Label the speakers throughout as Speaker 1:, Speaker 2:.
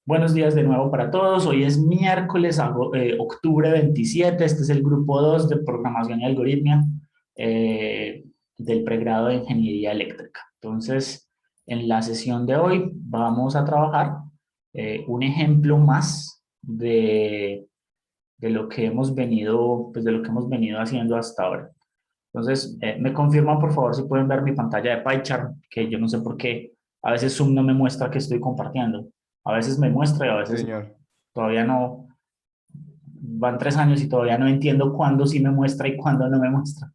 Speaker 1: Buenos días de nuevo para todos. Hoy es miércoles, octubre 27. Este es el grupo 2 de programación y algoritmia del pregrado de ingeniería eléctrica. Entonces, en la sesión de hoy vamos a trabajar un ejemplo más de lo que hemos venido, pues de lo que hemos venido haciendo hasta ahora. Entonces, me confirman por favor si pueden ver mi pantalla de PyChart, que yo no sé por qué a veces Zoom no me muestra que estoy compartiendo. A veces me muestra y a
Speaker 2: Sí,
Speaker 1: veces
Speaker 2: señor.
Speaker 1: todavía no. Van 3 años y todavía no entiendo cuándo sí me muestra y cuándo no me muestra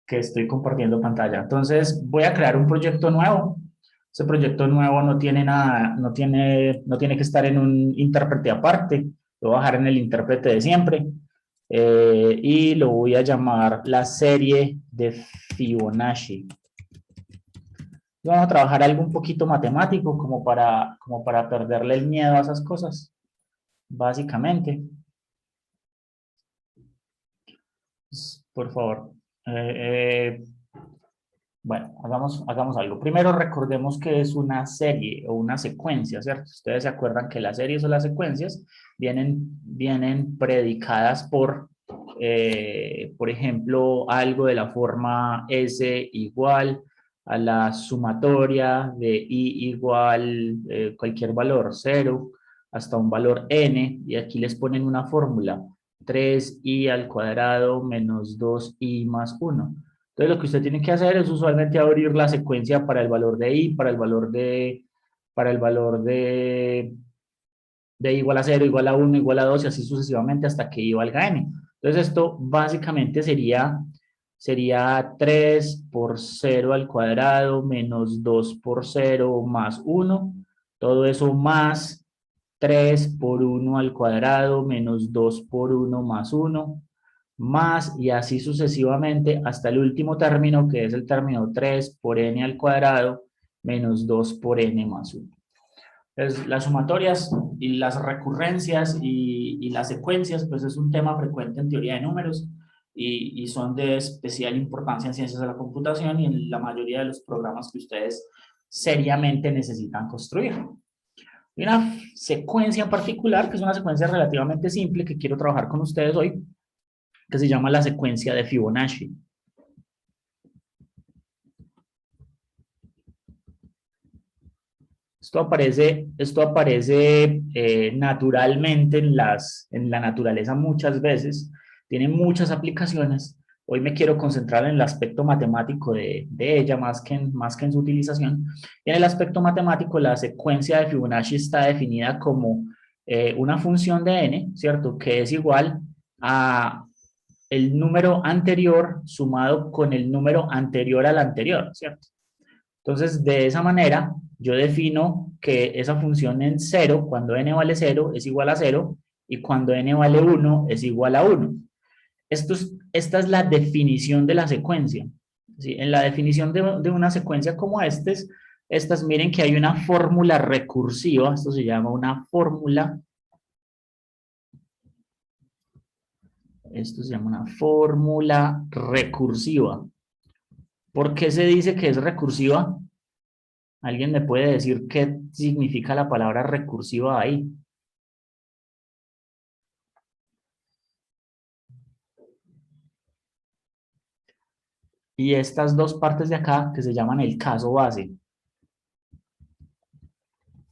Speaker 1: que estoy compartiendo pantalla. Entonces, voy a crear un proyecto nuevo. Ese proyecto nuevo no tiene nada, no tiene que estar en un intérprete aparte. Lo voy a dejar en el intérprete de siempre. Y lo voy a llamar la serie de Fibonacci. Vamos a trabajar algo un poquito matemático como para perderle el miedo a esas cosas, básicamente. Por favor. Eh, bueno, hagamos algo. Primero recordemos que es una serie o una secuencia, ¿cierto? Ustedes se acuerdan que las series o las secuencias vienen predicadas por ejemplo, algo de la forma S igual a la sumatoria de I igual cualquier valor, 0, hasta un valor n, y aquí les ponen una fórmula, 3i al cuadrado menos 2i más 1. Entonces, lo que usted tiene que hacer es usualmente abrir la secuencia para el valor de i, para el valor de igual a 0, igual a 1, igual a 2 y así sucesivamente hasta que i valga n. Entonces, esto básicamente sería 3 por 0 al cuadrado menos 2 por 0 más 1. Todo eso más 3 por 1 al cuadrado menos 2 por 1 más 1 más y así sucesivamente hasta el último término, que es el término 3 por n al cuadrado menos 2 por n más 1. Entonces, las sumatorias y las recurrencias y las secuencias, pues es un tema frecuente en teoría de números y son de especial importancia en ciencias de la computación y en la mayoría de los programas que ustedes seriamente necesitan construir. Hay una secuencia en particular, que es una secuencia relativamente simple que quiero trabajar con ustedes hoy, que se llama la secuencia de Fibonacci. Esto aparece naturalmente en la naturaleza muchas veces, tiene muchas aplicaciones. Hoy me quiero concentrar en el aspecto matemático de ella más que en su utilización. Y en el aspecto matemático, la secuencia de Fibonacci está definida como una función de n, ¿cierto? Que es igual a el número anterior sumado con el número anterior al anterior, ¿cierto? Entonces, de esa manera, yo defino que esa función en 0, cuando n vale 0, es igual a 0, y cuando n vale 1, es igual a 1. Esta es la definición de la secuencia. ¿Sí? En la definición de una secuencia como estas, miren que hay una fórmula recursiva, esto se llama una fórmula, esto se llama una fórmula recursiva. ¿Por qué se dice que es recursiva? ¿Alguien me puede decir qué significa la palabra recursiva ahí? Y estas dos partes de acá que se llaman el caso base.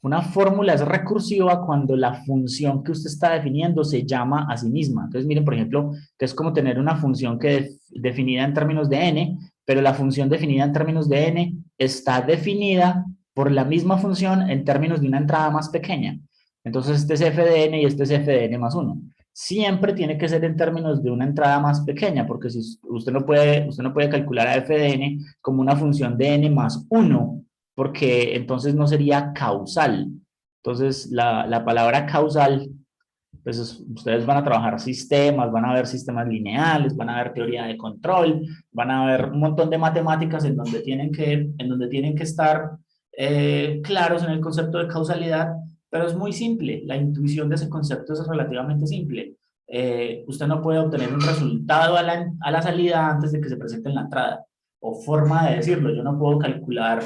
Speaker 1: Una fórmula es recursiva cuando la función que usted está definiendo se llama a sí misma. Entonces, miren, por ejemplo, que es como tener una función que definida en términos de n, pero la función definida en términos de n está definida por la misma función en términos de una entrada más pequeña. Entonces, este es f de n y este es f de n más 1. Siempre tiene que ser en términos de una entrada más pequeña, porque si usted no puede calcular a f de n como una función de n más 1, porque entonces no sería causal. Entonces, la palabra causal, pues ustedes van a trabajar sistemas, van a ver sistemas lineales, van a ver teoría de control, van a ver un montón de matemáticas en donde tienen que estar claros en el concepto de causalidad, pero es muy simple. La intuición de ese concepto es relativamente simple. Usted no puede obtener un resultado a la salida antes de que se presente en la entrada. O forma de decirlo, yo no puedo calcular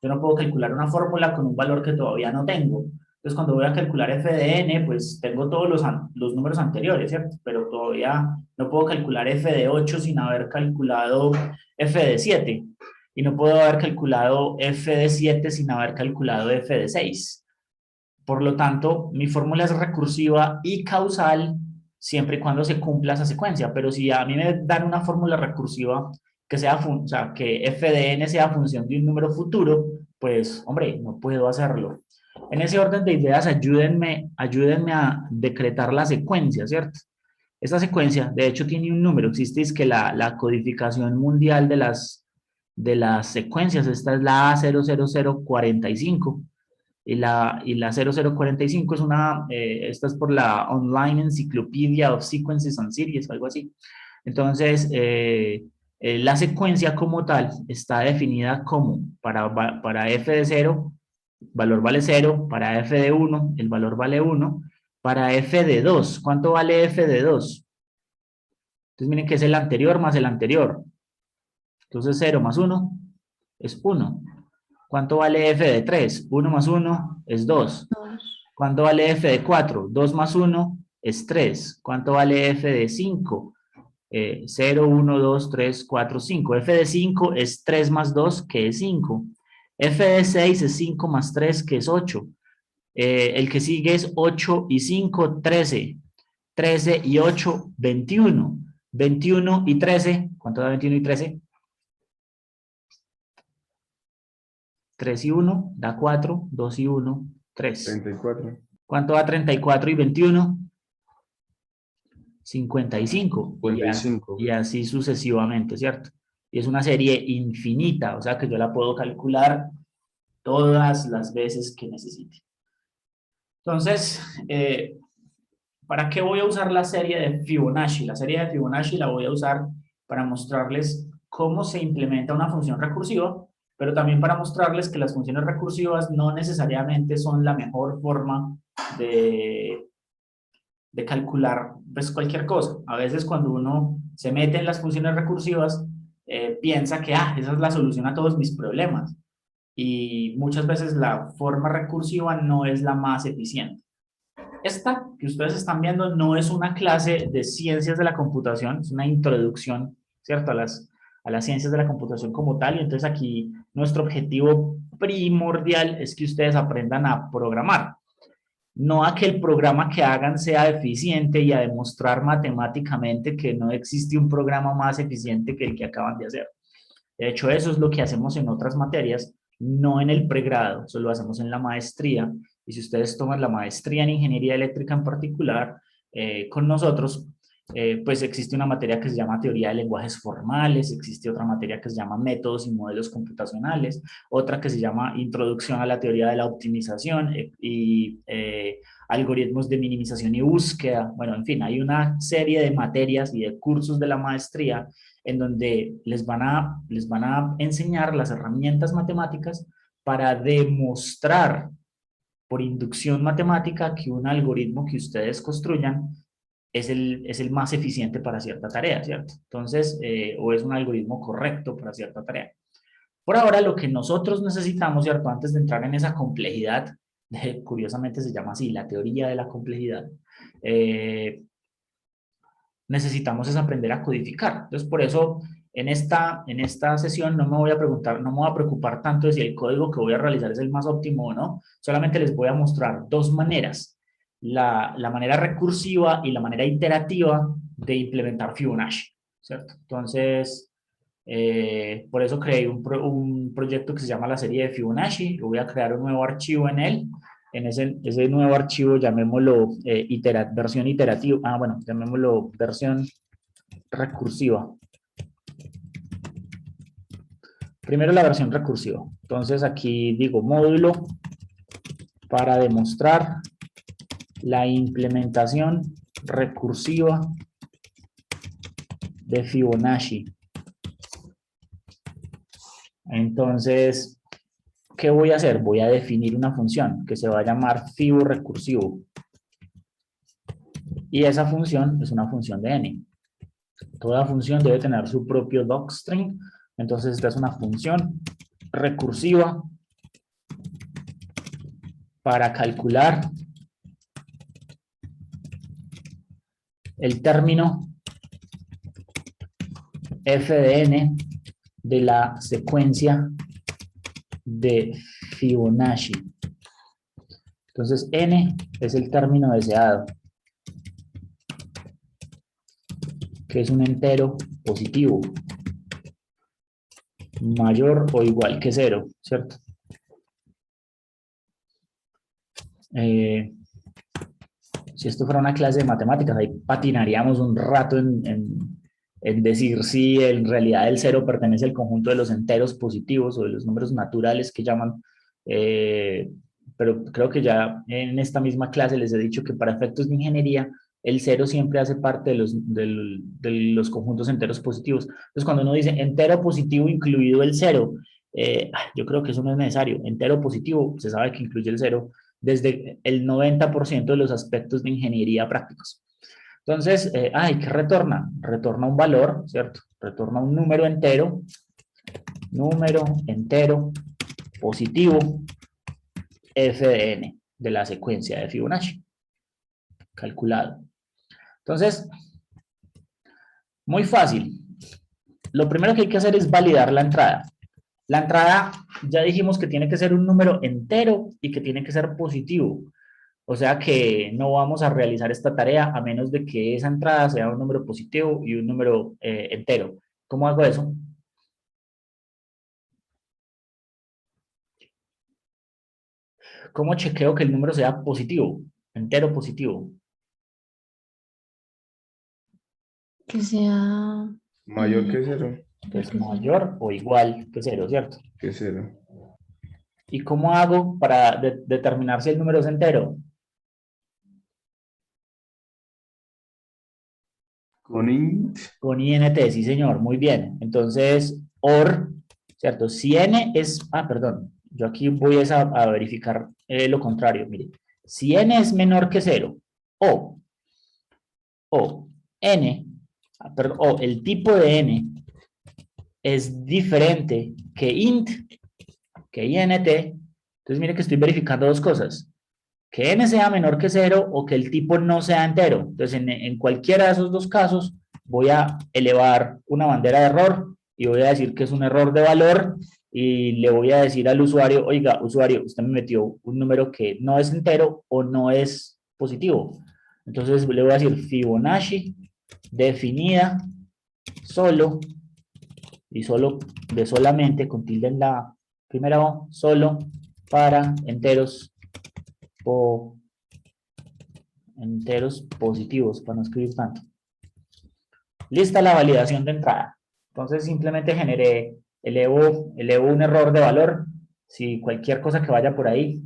Speaker 1: una fórmula con un valor que todavía no tengo. Entonces, cuando voy a calcular f de n, pues tengo todos los números anteriores, ¿cierto? Pero todavía no puedo calcular f de 8 sin haber calculado f de 7. Y no puedo haber calculado f de 7 sin haber calculado f de 6. Por lo tanto, mi fórmula es recursiva y causal siempre y cuando se cumpla esa secuencia. Pero si a mí me dan una fórmula recursiva que sea, o sea, que f de n sea función de un número futuro, pues, hombre, no puedo hacerlo. En ese orden de ideas, ayúdenme a decretar la secuencia, ¿cierto? Esta secuencia, de hecho, tiene un número. Existe es que la codificación mundial de las secuencias, esta es la A00045. Y la 0045 es esta es por la Online Encyclopedia of Sequences and Series, algo así. Entonces, la secuencia como tal está definida como para f de 0, valor vale 0, para f de 1, el valor vale 1, para f de 2, ¿cuánto vale f de 2? Entonces, miren que es el anterior más el anterior. Entonces, 0 más 1 es 1. ¿Cuánto vale f de 3? 1 más 1 es 2. ¿Cuánto vale f de 4? 2 más 1 es 3. ¿Cuánto vale f de 5? 0, 1, 2, 3, 4, 5. F de 5 es 3 más 2, que es 5. F de 6 es 5 más 3, que es 8. El que sigue es 8 y 5, 13. 13 y 8, 21. 21 y 13, ¿cuánto da 21 y 13? 3 y 1 da 4, 2 y 1, 3.
Speaker 2: 34.
Speaker 1: ¿Cuánto da 34 y 21? 55.
Speaker 2: 55.
Speaker 1: Y así sucesivamente, ¿cierto? Y es una serie infinita, o sea que yo la puedo calcular todas las veces que necesite. Entonces, ¿para qué voy a usar la serie de Fibonacci? La serie de Fibonacci la voy a usar para mostrarles cómo se implementa una función recursiva, pero también para mostrarles que las funciones recursivas no necesariamente son la mejor forma de calcular pues, cualquier cosa. A veces cuando uno se mete en las funciones recursivas, piensa que esa es la solución a todos mis problemas. Y muchas veces la forma recursiva no es la más eficiente. Esta que ustedes están viendo no es una clase de ciencias de la computación, es una introducción, ¿cierto? A las ciencias de la computación como tal. Y entonces aquí nuestro objetivo primordial es que ustedes aprendan a programar. No a que el programa que hagan sea eficiente y a demostrar matemáticamente que no existe un programa más eficiente que el que acaban de hacer. De hecho, eso es lo que hacemos en otras materias, no en el pregrado, eso lo hacemos en la maestría. Y si ustedes toman la maestría en ingeniería eléctrica en particular, con nosotros, pues existe una materia que se llama teoría de lenguajes formales, existe otra materia que se llama métodos y modelos computacionales, otra que se llama introducción a la teoría de la optimización y algoritmos de minimización y búsqueda. Bueno, en fin, hay una serie de materias y de cursos de la maestría en donde les van a enseñar las herramientas matemáticas para demostrar por inducción matemática que un algoritmo que ustedes construyan es el más eficiente para cierta tarea, ¿cierto? Entonces, o es un algoritmo correcto para cierta tarea. Por ahora, lo que nosotros necesitamos, ¿cierto? Antes de entrar en esa complejidad, curiosamente se llama así, la teoría de la complejidad, necesitamos es aprender a codificar. Entonces, por eso, en esta sesión no me voy a preocupar tanto de si el código que voy a realizar es el más óptimo o no, solamente les voy a mostrar dos maneras, la manera recursiva y la manera iterativa de implementar Fibonacci, ¿cierto? Entonces, por eso creé un proyecto que se llama la serie de Fibonacci, voy a crear un nuevo archivo en él. En ese nuevo archivo, llamémoslo versión iterativa, bueno, llamémoslo versión recursiva. Primero la versión recursiva. Entonces aquí digo módulo para demostrar la implementación recursiva de Fibonacci. Entonces, ¿qué voy a hacer? Voy a definir una función que se va a llamar Fibo recursivo. Y esa función es una función de n. Toda función debe tener su propio docstring. Entonces, esta es una función recursiva para calcular el término f de n de la secuencia de Fibonacci. Entonces, n es el término deseado, que es un entero positivo, mayor o igual que 0, ¿cierto? Si esto fuera una clase de matemáticas, ahí patinaríamos un rato en decir si en realidad el 0 pertenece al conjunto de los enteros positivos o de los números naturales que llaman, pero creo que ya en esta misma clase les he dicho que para efectos de ingeniería el 0 siempre hace parte de los conjuntos enteros positivos. Entonces cuando uno dice entero positivo incluido el 0, yo creo que eso no es necesario. Entero positivo se sabe que incluye el 0 desde el 90% de los aspectos de ingeniería prácticos. Entonces, ¿qué retorna? Retorna un valor, ¿cierto? Retorna un número entero positivo, f de n, de la secuencia de Fibonacci, calculado. Entonces, muy fácil. Lo primero que hay que hacer es validar la entrada. La entrada, ya dijimos que tiene que ser un número entero y que tiene que ser positivo. O sea que no vamos a realizar esta tarea a menos de que esa entrada sea un número positivo y un número entero. ¿Cómo hago eso? ¿Cómo chequeo que el número sea positivo? Entero positivo.
Speaker 2: Que sea
Speaker 3: Mayor que 0.
Speaker 1: Que es mayor o igual que 0, ¿cierto?
Speaker 3: Que 0.
Speaker 1: ¿Y cómo hago para determinar si el número es entero?
Speaker 3: Con int.
Speaker 1: Con int, sí señor, muy bien. Entonces, OR, ¿cierto? Si n es, perdón, yo aquí voy a verificar lo contrario, mire. Si n es menor que 0, o n, perdón, o el tipo de n es diferente que int, que int, entonces mire que estoy verificando dos cosas. Que n sea menor que 0 o que el tipo no sea entero. Entonces, en cualquiera de esos dos casos, voy a elevar una bandera de error y voy a decir que es un error de valor y le voy a decir al usuario, oiga, usuario, usted me metió un número que no es entero o no es positivo. Entonces, le voy a decir Fibonacci definida solo y solo de solamente con tilde en la primera O, solo para enteros enteros positivos, para no escribir tanto. Lista la validación de entrada. Entonces simplemente elevo un error de valor. Si cualquier cosa que vaya por ahí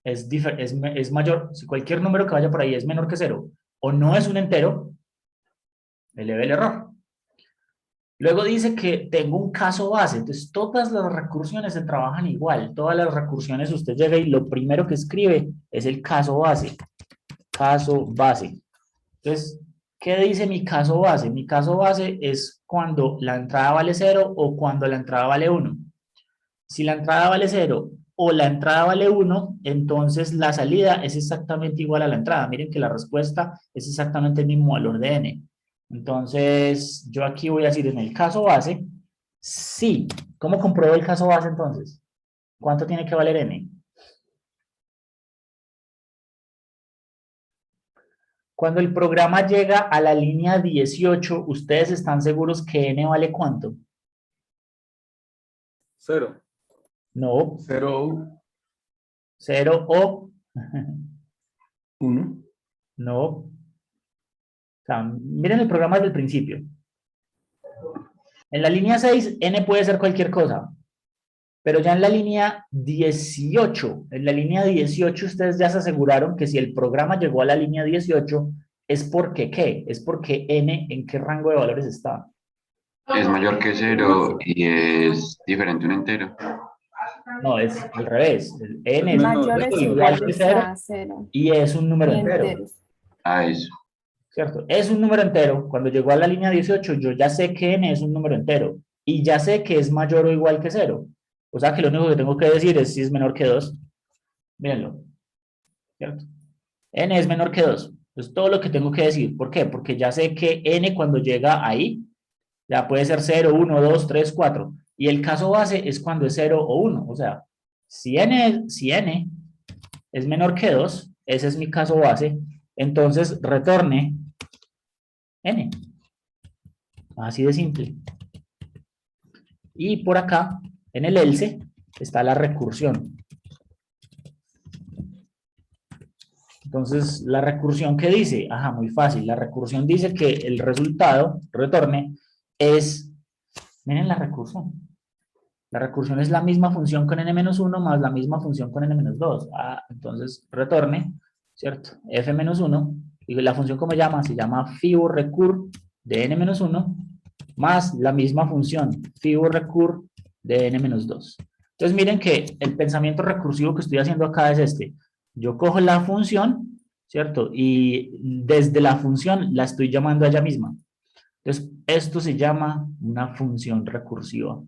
Speaker 1: es mayor, si cualquier número que vaya por ahí es menor que 0 o no es un entero, eleve el error. Luego dice que tengo un caso base, entonces todas las recursiones se trabajan igual, todas las recursiones usted llega y lo primero que escribe es el caso base. Caso base. Entonces, ¿qué dice mi caso base? Mi caso base es cuando la entrada vale 0 o cuando la entrada vale 1. Si la entrada vale 0 o la entrada vale 1, entonces la salida es exactamente igual a la entrada. Miren que la respuesta es exactamente el mismo valor de n. Entonces, yo aquí voy a decir en el caso base, sí. ¿Cómo compruebo el caso base entonces? ¿Cuánto tiene que valer n? Cuando el programa llega a la línea 18, ¿ustedes están seguros que n vale cuánto?
Speaker 3: 0.
Speaker 1: No.
Speaker 3: 0.
Speaker 1: 0 o
Speaker 3: 1.
Speaker 1: no. O sea, miren el programa desde el principio. En la línea 6, n puede ser cualquier cosa. Pero ya en la línea 18, ustedes ya se aseguraron que si el programa llegó a la línea 18, es porque ¿qué? Es porque n en qué rango de valores está.
Speaker 4: Es mayor que 0 y es diferente a un entero.
Speaker 1: No, es al revés. El n es
Speaker 2: mayores o
Speaker 1: igual que
Speaker 2: iguales
Speaker 1: 0
Speaker 2: a 0
Speaker 1: y es un número
Speaker 2: y
Speaker 1: entero.
Speaker 2: enteros.
Speaker 4: Eso.
Speaker 1: ¿Cierto? Es un número entero. Cuando llegó a la línea 18, yo ya sé que n es un número entero. Y ya sé que es mayor o igual que 0. O sea que lo único que tengo que decir es si es menor que 2. Mírenlo, ¿cierto? N es menor que 2. Entonces todo lo que tengo que decir. ¿Por qué? Porque ya sé que N cuando llega ahí, ya puede ser 0, 1, 2, 3, 4. Y el caso base es cuando es 0 o 1. O sea, si N es menor que 2, ese es mi caso base, entonces retorne N. Así de simple. Y por acá, en el else, está la recursión. Entonces, la recursión, ¿qué dice? Ajá, muy fácil. La recursión dice que el resultado, retorne, es... Miren la recursión. La recursión es la misma función con n-1 más la misma función con n-2. Ah, entonces, retorne, ¿cierto? f-1. Y la función, ¿cómo se llama? Se llama fibo-recur de n-1 más la misma función fibo-recur de n-2. Entonces, miren que el pensamiento recursivo que estoy haciendo acá es este. Yo cojo la función, ¿cierto? Y desde la función la estoy llamando a ella misma. Entonces, esto se llama una función recursiva.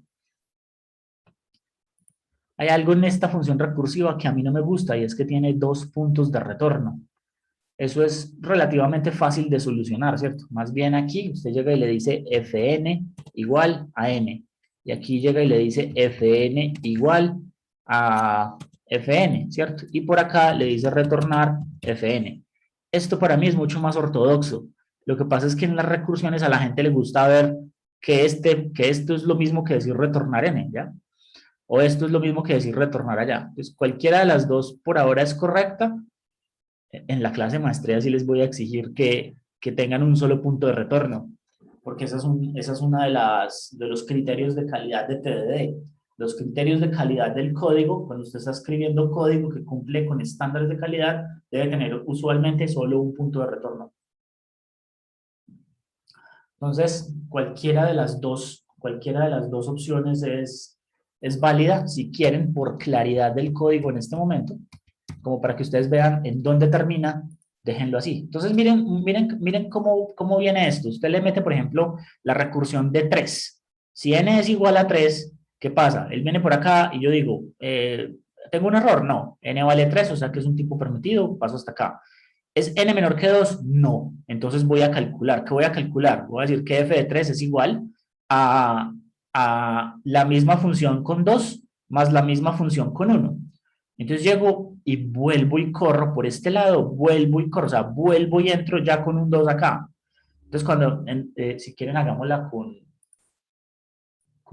Speaker 1: Hay algo en esta función recursiva que a mí no me gusta y es que tiene 2 puntos de retorno. Eso es relativamente fácil de solucionar, ¿cierto? Más bien aquí usted llega y le dice fn igual a n. Y aquí llega y le dice fn igual a fn, ¿cierto? Y por acá le dice retornar fn. Esto para mí es mucho más ortodoxo. Lo que pasa es que en las recursiones a la gente le gusta ver que esto es lo mismo que decir retornar n, ¿ya? O esto es lo mismo que decir retornar allá. Entonces, cualquiera de las dos por ahora es correcta. En la clase de maestría sí les voy a exigir que tengan un solo punto de retorno, porque esa es una de los criterios de calidad de TDD. Los criterios de calidad del código, cuando usted está escribiendo código que cumple con estándares de calidad, debe tener usualmente solo un punto de retorno. Entonces, cualquiera de las dos opciones es válida si quieren por claridad del código en este momento, como para que ustedes vean en dónde termina, déjenlo así. Entonces, miren cómo viene esto. Usted le mete, por ejemplo, la recursión de 3. Si n es igual a 3, ¿qué pasa? Él viene por acá y yo digo, ¿tengo un error? No, n vale 3, o sea que es un tipo permitido, paso hasta acá. ¿Es n menor que 2? No. Entonces voy a calcular. ¿Qué voy a calcular? Voy a decir que f de 3 es igual a la misma función con 2 más la misma función con 1. Entonces llego y vuelvo y corro por este lado, vuelvo y corro, o sea, vuelvo y entro ya con un 2 acá. Entonces, si quieren, hagámosla con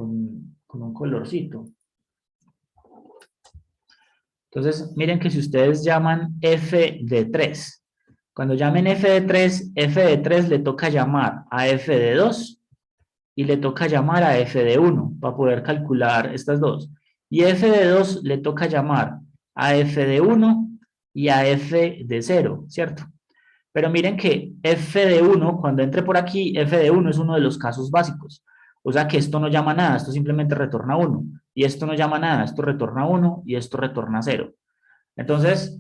Speaker 1: un colorcito. Entonces, miren que si ustedes llaman f de 3, cuando llamen f de 3 le toca llamar a f de 2 y le toca llamar a f de 1 para poder calcular estas dos. Y f de 2 le toca llamar a f de 1 y a f de 0, ¿cierto? Pero miren que f de 1, cuando entre por aquí, f de 1 es uno de los casos básicos. O sea que esto no llama nada, esto simplemente retorna 1. Y esto no llama nada, esto retorna 1 y esto retorna 0. Entonces,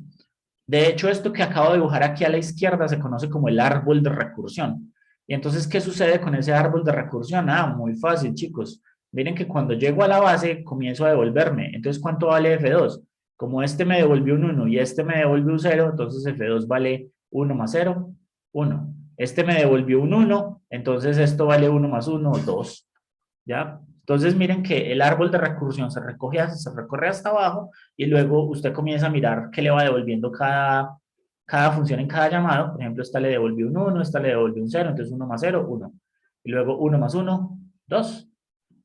Speaker 1: de hecho, esto que acabo de dibujar aquí a la izquierda se conoce como el árbol de recursión. Y entonces, ¿qué sucede con ese árbol de recursión? Ah, muy fácil, chicos. Miren que cuando llego a la base, comienzo a devolverme. Entonces, ¿cuánto vale F2? Como este me devolvió un 1 y este me devolvió un 0, entonces F2 vale 1 más 0, 1. Este me devolvió un 1, entonces esto vale 1 más 1, 2. ¿Ya? Entonces miren que el árbol de recursión se recorre hasta abajo y luego usted comienza a mirar qué le va devolviendo cada función en cada llamado. Por ejemplo, esta le devolvió un 1, esta le devolvió un 0, entonces 1 más 0, 1. Y luego 1 más 1, 2.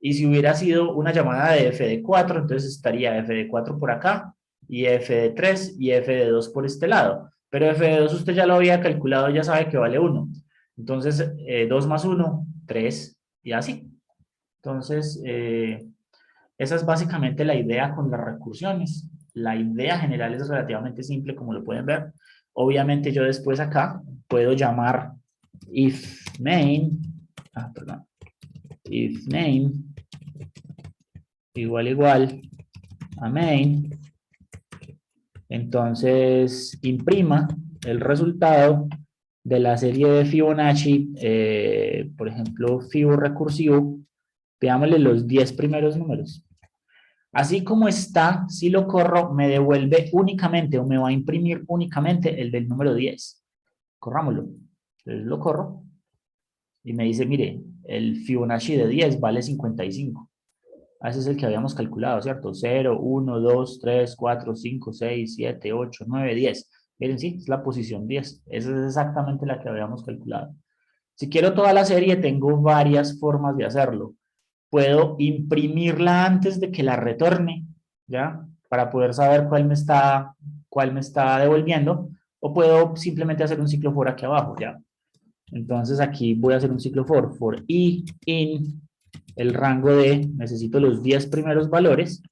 Speaker 1: Y si hubiera sido una llamada de f de 4, entonces estaría f de 4 por acá, y f de 3 y f de 2 por este lado. Pero f de 2 usted ya lo había calculado, ya sabe que vale 1. Entonces, 2 más 1, 3, y así. Entonces, esa es básicamente la idea con las recursiones. La idea general es relativamente simple, como lo pueden ver. Obviamente yo después acá puedo llamar if main igual a main. Entonces, imprima el resultado de la serie de Fibonacci, por ejemplo, Fibo recursivo. Veámosle los 10 primeros números. Así como está, si lo corro, me devuelve únicamente o me va a imprimir únicamente el del número 10. Corrámoslo. Entonces lo corro y me dice, mire, el Fibonacci de 10 vale 55. Ese es el que habíamos calculado, ¿cierto? 0, 1, 2, 3, 4, 5, 6, 7, 8, 9, 10. Miren, sí, es la posición 10. Esa es exactamente la que habíamos calculado. Si quiero toda la serie, tengo varias formas de hacerlo. Puedo imprimirla antes de que la retorne, ¿ya? Para poder saber cuál me está devolviendo, o puedo simplemente hacer un ciclo for aquí abajo, ¿ya? Entonces aquí voy a hacer un ciclo for i in el rango de, necesito los 10 primeros valores,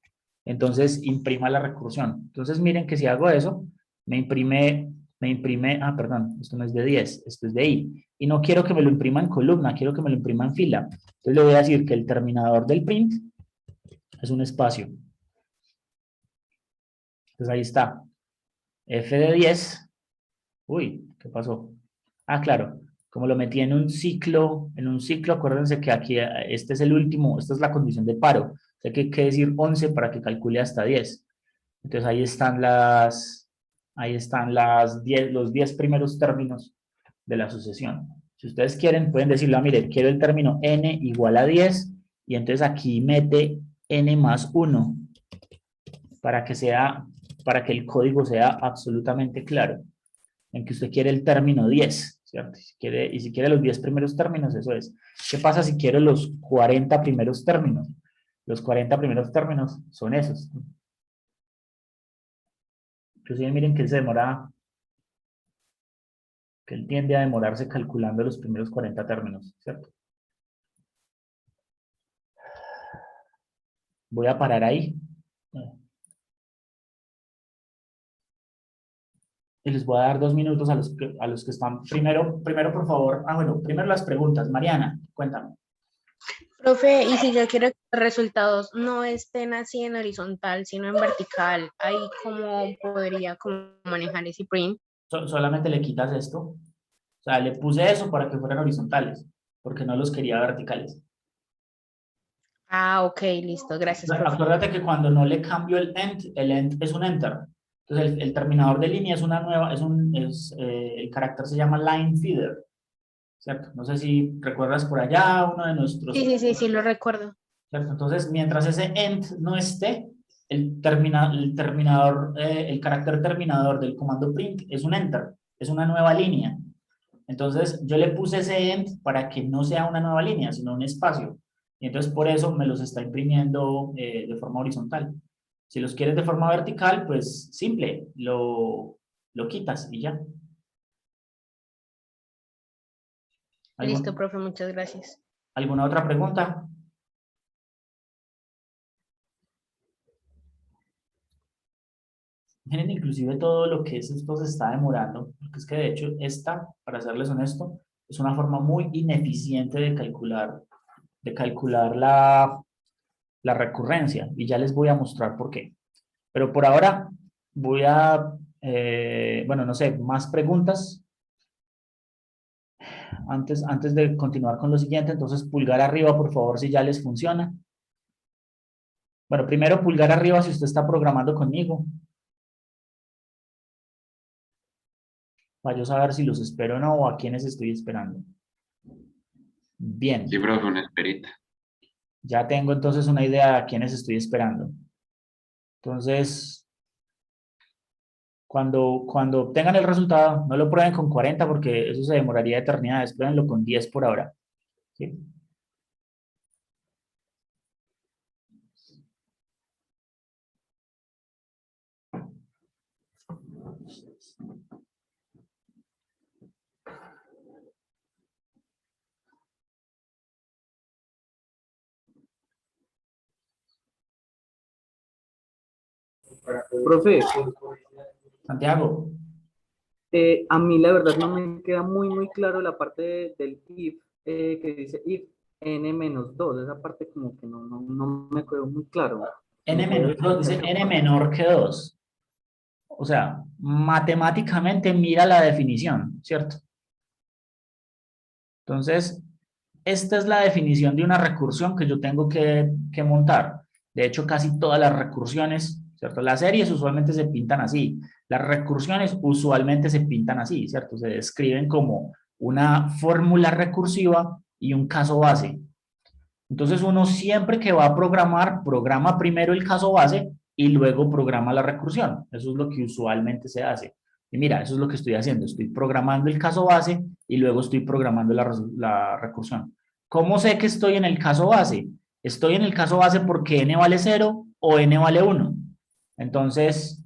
Speaker 1: entonces imprima la recursión. Entonces miren que si hago eso, me imprime, perdón, esto no es de 10, esto es de i. Y no quiero que me lo imprima en columna, quiero que me lo imprima en fila. Entonces le voy a decir que el terminador del print es un espacio. Entonces ahí está. F de 10. Uy, ¿qué pasó? Ah, claro. Como lo metí en un ciclo, acuérdense que aquí este es el último, esta es la condición de paro. O sea que hay que decir 11 para que calcule hasta 10. Entonces ahí están los 10 primeros términos de la sucesión. Si ustedes quieren, pueden decirlo, mire, quiero el término n igual a 10 y entonces aquí mete n más 1 para que el código sea absolutamente claro en que usted quiere el término 10, ¿cierto? Y si quiere los 10 primeros términos, eso es. ¿Qué pasa si quiero los 40 primeros términos? Los 40 primeros términos son esos. Inclusive miren que él se demora, que él tiende a demorarse calculando los primeros 40 términos, ¿cierto? Voy a parar ahí. Y les voy a dar 2 minutos a los que están. Primero, por favor. Bueno, primero las preguntas. Mariana, cuéntame.
Speaker 2: Profe, y si yo quiero que los resultados no estén así en horizontal, sino en vertical, ahí cómo podría manejar ese print.
Speaker 1: Solamente le quitas esto. O sea, le puse eso para que fueran horizontales, porque no los quería verticales.
Speaker 2: Ah, ok, listo, gracias, profe.
Speaker 1: Acuérdate que cuando no le cambio el end es un enter. Entonces el terminador de línea es una nueva, el carácter se llama line feeder, ¿cierto? No sé si recuerdas por allá uno de nuestros...
Speaker 2: Sí, lo recuerdo.
Speaker 1: ¿Cierto? Entonces, mientras ese end no esté, el carácter terminador del comando print es un enter, es una nueva línea. Entonces, yo le puse ese end para que no sea una nueva línea, sino un espacio. Y entonces, por eso me los está imprimiendo de forma horizontal. Si los quieres de forma vertical, pues simple, lo quitas y ya.
Speaker 2: Listo, profe, muchas gracias.
Speaker 1: ¿Alguna otra pregunta? Miren, inclusive todo lo que es esto se está demorando, porque es que de hecho para serles honesto, es una forma muy ineficiente de calcular la recurrencia, y ya les voy a mostrar por qué. Pero por ahora voy a, bueno, no sé, más preguntas antes de continuar con lo siguiente. Entonces, pulgar arriba, por favor, si ya les funciona. Bueno, primero pulgar arriba si usted está programando conmigo, para yo saber si los espero o no, o a quiénes estoy esperando. Bien.
Speaker 4: Sí, profe, una esperita.
Speaker 1: Ya tengo entonces una idea de a quiénes estoy esperando. Entonces, cuando obtengan el resultado, no lo prueben con 40 porque eso se demoraría eternidades. Pruébenlo con 10 por ahora. ¿Sí?
Speaker 5: Profe,
Speaker 1: Santiago,
Speaker 5: a mí la verdad no me queda muy claro la parte del if que dice if n-2, esa parte como que no me quedó muy claro.
Speaker 1: n menor, dice n menor que 2. O sea, matemáticamente mira la definición, ¿cierto? Entonces, esta es la definición de una recursión que yo tengo que montar. De hecho, casi todas las recursiones, ¿cierto? Las series usualmente se pintan así. Las recursiones usualmente se pintan así, ¿cierto? Se describen como una fórmula recursiva y un caso base. Entonces, uno siempre que va a programar, programa primero el caso base y luego programa la recursión. Eso es lo que usualmente se hace. Y mira, eso es lo que estoy haciendo. Estoy programando el caso base y luego estoy programando la recursión. ¿Cómo sé que estoy en el caso base? Estoy en el caso base porque n vale 0 o n vale 1. Entonces,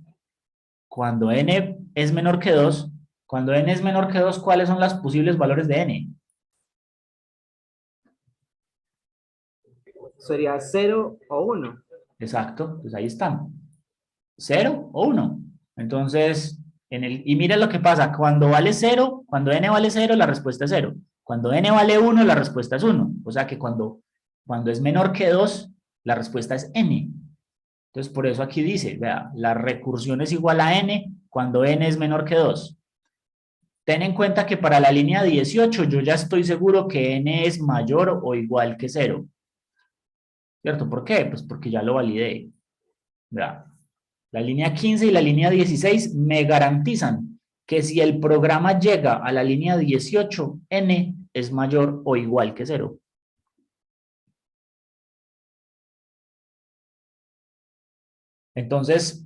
Speaker 1: cuando n es menor que 2, cuando n es menor que 2, ¿cuáles son los posibles valores de n?
Speaker 5: Sería 0 o 1.
Speaker 1: Exacto, pues ahí están. 0 o 1. Entonces, y mira lo que pasa, cuando vale 0, cuando n vale 0, la respuesta es 0. Cuando n vale 1, la respuesta es 1. O sea que cuando es menor que 2, la respuesta es n. Entonces, por eso aquí dice, vea, la recursión es igual a n cuando n es menor que 2. Ten en cuenta que para la línea 18 yo ya estoy seguro que n es mayor o igual que 0. ¿Cierto? ¿Por qué? Pues porque ya lo validé. Vea, la línea 15 y la línea 16 me garantizan que si el programa llega a la línea 18, n es mayor o igual que 0. Entonces,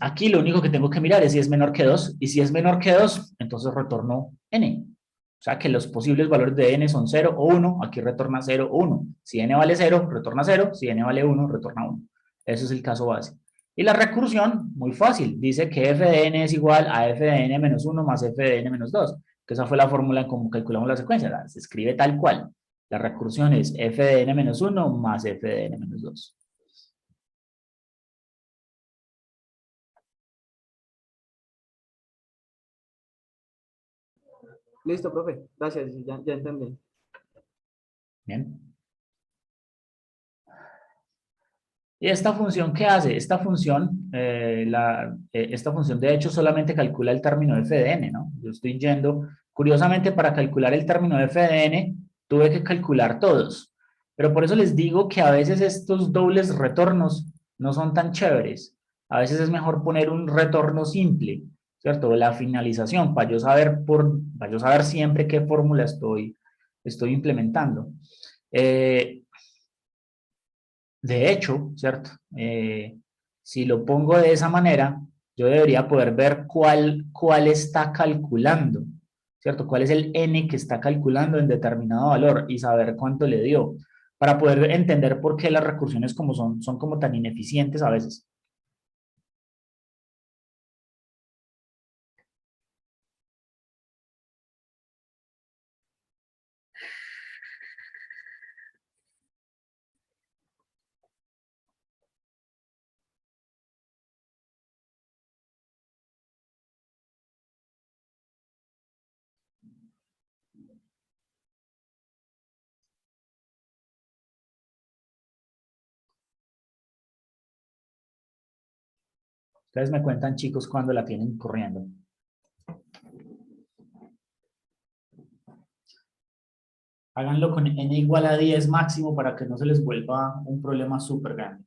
Speaker 1: aquí lo único que tengo que mirar es si es menor que 2. Y si es menor que 2, entonces retorno n. O sea que los posibles valores de n son 0 o 1. Aquí retorna 0 o 1. Si n vale 0, retorna 0. Si n vale 1, retorna 1. Ese es el caso base. Y la recursión, muy fácil. Dice que f de n es igual a f de n menos 1 más f de n menos 2. Que esa fue la fórmula en cómo calculamos la secuencia. Se escribe tal cual. La recursión es f de n menos 1 más f de n menos 2.
Speaker 5: Listo, profe. Gracias, ya entendí.
Speaker 1: Bien. ¿Y esta función qué hace? Esta función de hecho solamente calcula el término f de n, ¿no? Yo estoy yendo, curiosamente para calcular el término f de n, tuve que calcular todos. Pero por eso les digo que a veces estos dobles retornos no son tan chéveres. A veces es mejor poner un retorno simple, ¿cierto? La finalización, para yo saber siempre qué fórmula estoy implementando. De hecho, ¿cierto? Si lo pongo de esa manera, yo debería poder ver cuál está calculando, ¿cierto? ¿Cuál es el n que está calculando en determinado valor y saber cuánto le dio? Para poder entender por qué las recursiones como son como tan ineficientes a veces. Ustedes me cuentan, chicos, cuando la tienen corriendo. Háganlo con n igual a 10 máximo para que no se les vuelva un problema súper grande.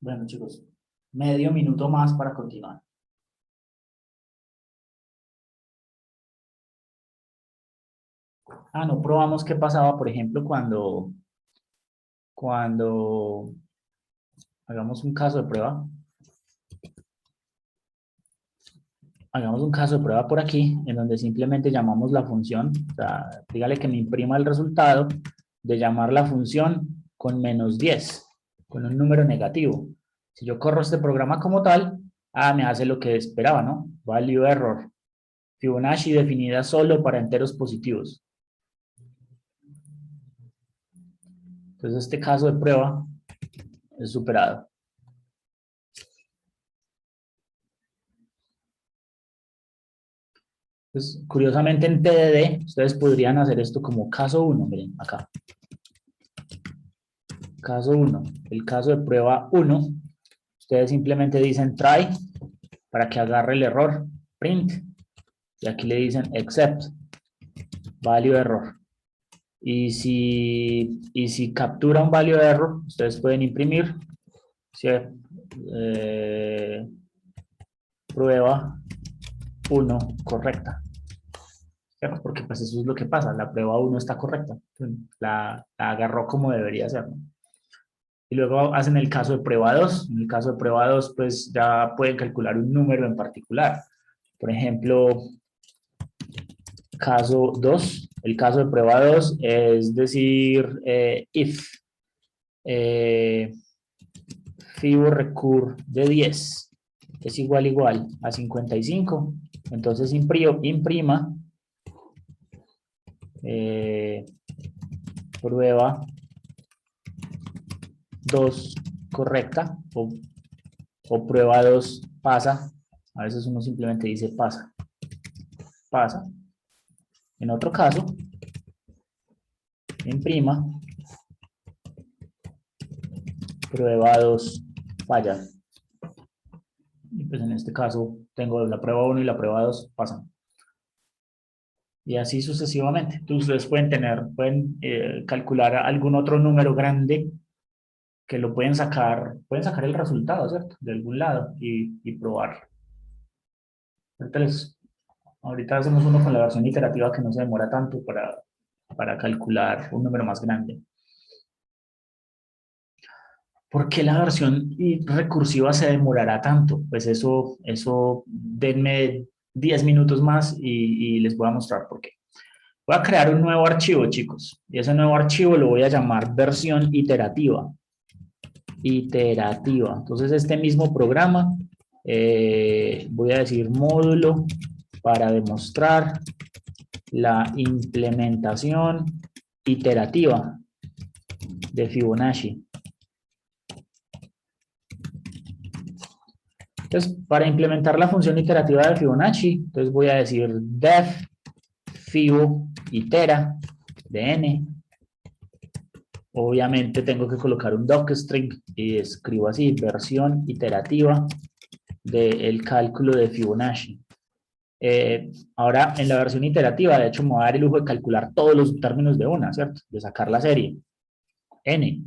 Speaker 1: Bueno, chicos, medio minuto más para continuar. No probamos qué pasaba, por ejemplo, cuando hagamos un caso de prueba. Hagamos un caso de prueba por aquí, en donde simplemente llamamos la función, o sea, dígale que me imprima el resultado de llamar la función con -10, con un número negativo. Si yo corro este programa como tal, me hace lo que esperaba, ¿no? Value error. Fibonacci definida solo para enteros positivos. Entonces este caso de prueba es superado. Pues, curiosamente en TDD, ustedes podrían hacer esto como caso 1, miren, acá. Caso 1, el caso de prueba 1, ustedes simplemente dicen try para que agarre el error, print, y aquí le dicen except, value error. Y si captura un value error, ustedes pueden imprimir, ¿sí? Prueba 1 correcta. ¿Cierto? Porque pues eso es lo que pasa, la prueba 1 está correcta, la agarró como debería ser, ¿no? Y luego hacen el caso de prueba 2, en el caso de prueba 2 pues ya pueden calcular un número en particular, por ejemplo, caso 2, el caso de prueba 2 es decir, if fibo recur de 10 es igual a 55, entonces imprima prueba 2 correcta o prueba 2 pasa. A veces uno simplemente dice pasa. En otro caso, imprima prueba 2 falla. Y pues en este caso tengo la prueba 1 y la prueba 2 pasan. Y así sucesivamente. Entonces ustedes pueden calcular algún otro número grande que lo pueden sacar el resultado, ¿cierto? De algún lado y probarlo. Ahorita hacemos uno con la versión iterativa que no se demora tanto para calcular un número más grande. ¿Por qué la versión recursiva se demorará tanto? Pues eso denme 10 minutos más y les voy a mostrar por qué. Voy a crear un nuevo archivo, chicos, y ese nuevo archivo lo voy a llamar versión iterativa. Entonces este mismo programa, voy a decir módulo para demostrar la implementación iterativa de Fibonacci. Entonces, para implementar la función iterativa de Fibonacci, entonces voy a decir def fibo itera de n. Obviamente tengo que colocar un docstring y escribo así, versión iterativa del cálculo de Fibonacci. Ahora, en la versión iterativa, de hecho, me voy a dar el lujo de calcular todos los términos de una, ¿cierto? De sacar la serie. N.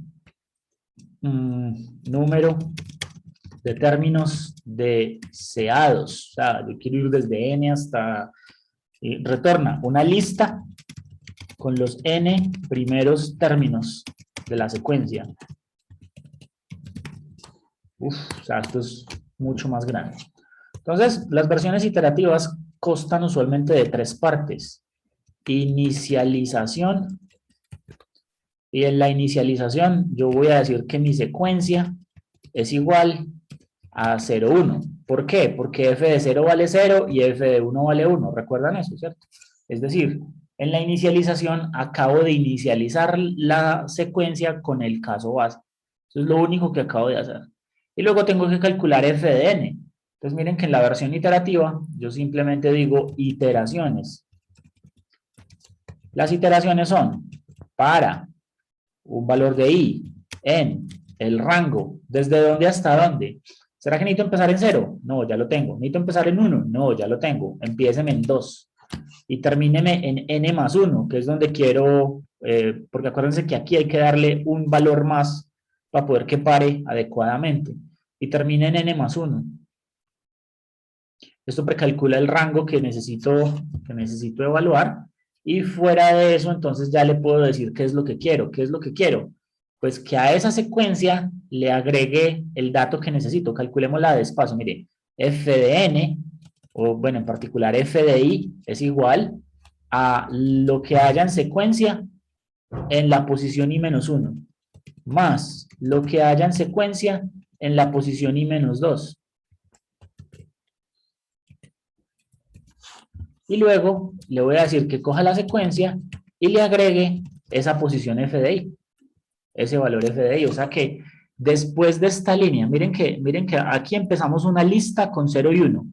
Speaker 1: Número de términos deseados. O sea, yo quiero ir desde n hasta... retorna una lista con los n primeros términos de la secuencia. O sea, esto es mucho más grande. Entonces, las versiones iterativas constan usualmente de 3 partes. Inicialización. Y en la inicialización yo voy a decir que mi secuencia es igual a 0, 1. ¿Por qué? Porque f de 0 vale 0 y f de 1 vale 1. ¿Recuerdan eso, cierto? Es decir, en la inicialización acabo de inicializar la secuencia con el caso base. Eso es lo único que acabo de hacer. Y luego tengo que calcular f de n. Entonces miren que en la versión iterativa yo simplemente digo iteraciones. Las iteraciones son para un valor de i en el rango, ¿desde dónde hasta dónde? ¿Será que necesito empezar en 0? No, ya lo tengo. ¿Necesito empezar en 1? No, ya lo tengo. Empiéceme en 2. Y termíneme en n más 1, que es donde quiero, porque acuérdense que aquí hay que darle un valor más para poder que pare adecuadamente. y termina en n más 1. Esto precalcula el rango que necesito evaluar, y fuera de eso, entonces ya le puedo decir qué es lo que quiero. ¿Qué es lo que quiero? Pues que a esa secuencia le agregue el dato que necesito. Calculémosla despacio. Mire, f de n, o bueno, en particular f de i, es igual a lo que haya en secuencia en la posición i menos 1, más lo que haya en secuencia en la posición i menos 2. Y luego le voy a decir que coja la secuencia y le agregue esa posición f de i, ese valor f de i. O sea que después de esta línea, miren que aquí empezamos una lista con 0 y 1,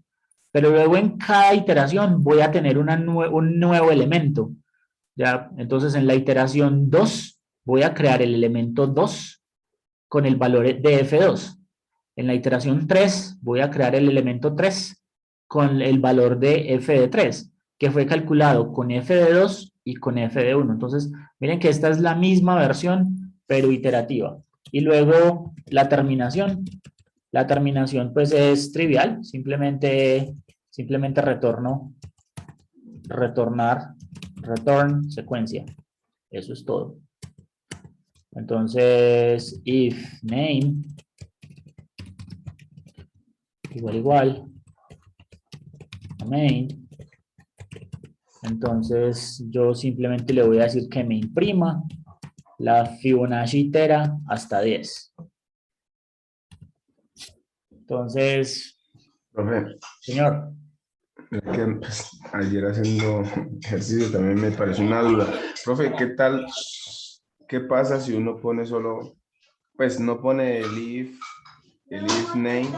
Speaker 1: pero luego en cada iteración voy a tener un nuevo elemento. ¿Ya? Entonces en la iteración 2 voy a crear el elemento 2 con el valor de f2. En la iteración 3 voy a crear el elemento 3 con el valor de f de 3, que fue calculado con f de 2 y con f de 1. Entonces, miren que esta es la misma versión, pero iterativa. Y luego la terminación. La terminación pues es trivial, simplemente return secuencia. Eso es todo. Entonces, if name igual main, entonces yo simplemente le voy a decir que me imprima la Fibonacci itera hasta 10. Entonces,
Speaker 3: Profe,
Speaker 1: señor,
Speaker 3: es que pues, ayer haciendo ejercicio también me pareció una duda. Profe, ¿qué pasa si uno pone solo, pues no pone el if name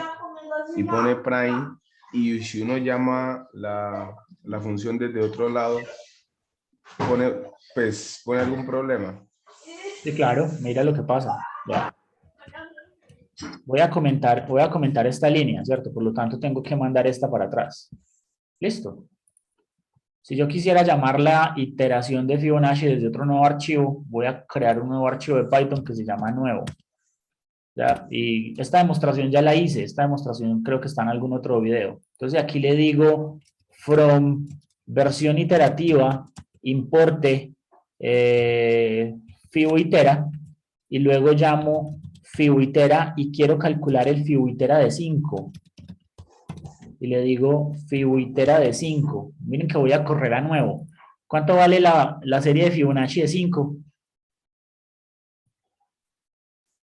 Speaker 3: y pone prime, y si uno llama la función desde otro lado, pone algún problema?
Speaker 1: sí, claro, mira lo que pasa. Ya. Voy a comentar esta línea, ¿cierto? Por lo tanto, tengo que mandar esta para atrás. Listo. Si yo quisiera llamar la iteración de Fibonacci desde otro nuevo archivo, voy a crear un nuevo archivo de Python que se llama nuevo. ¿Ya? Y esta demostración ya la hice. Esta demostración creo que está en algún otro video. Entonces aquí le digo from versión iterativa importe Fiboitera, y luego llamo Fiboitera y quiero calcular el Fiboitera de 5. Y le digo Fiboitera de 5. Miren que voy a correr a nuevo. ¿Cuánto vale la serie de Fibonacci de 5?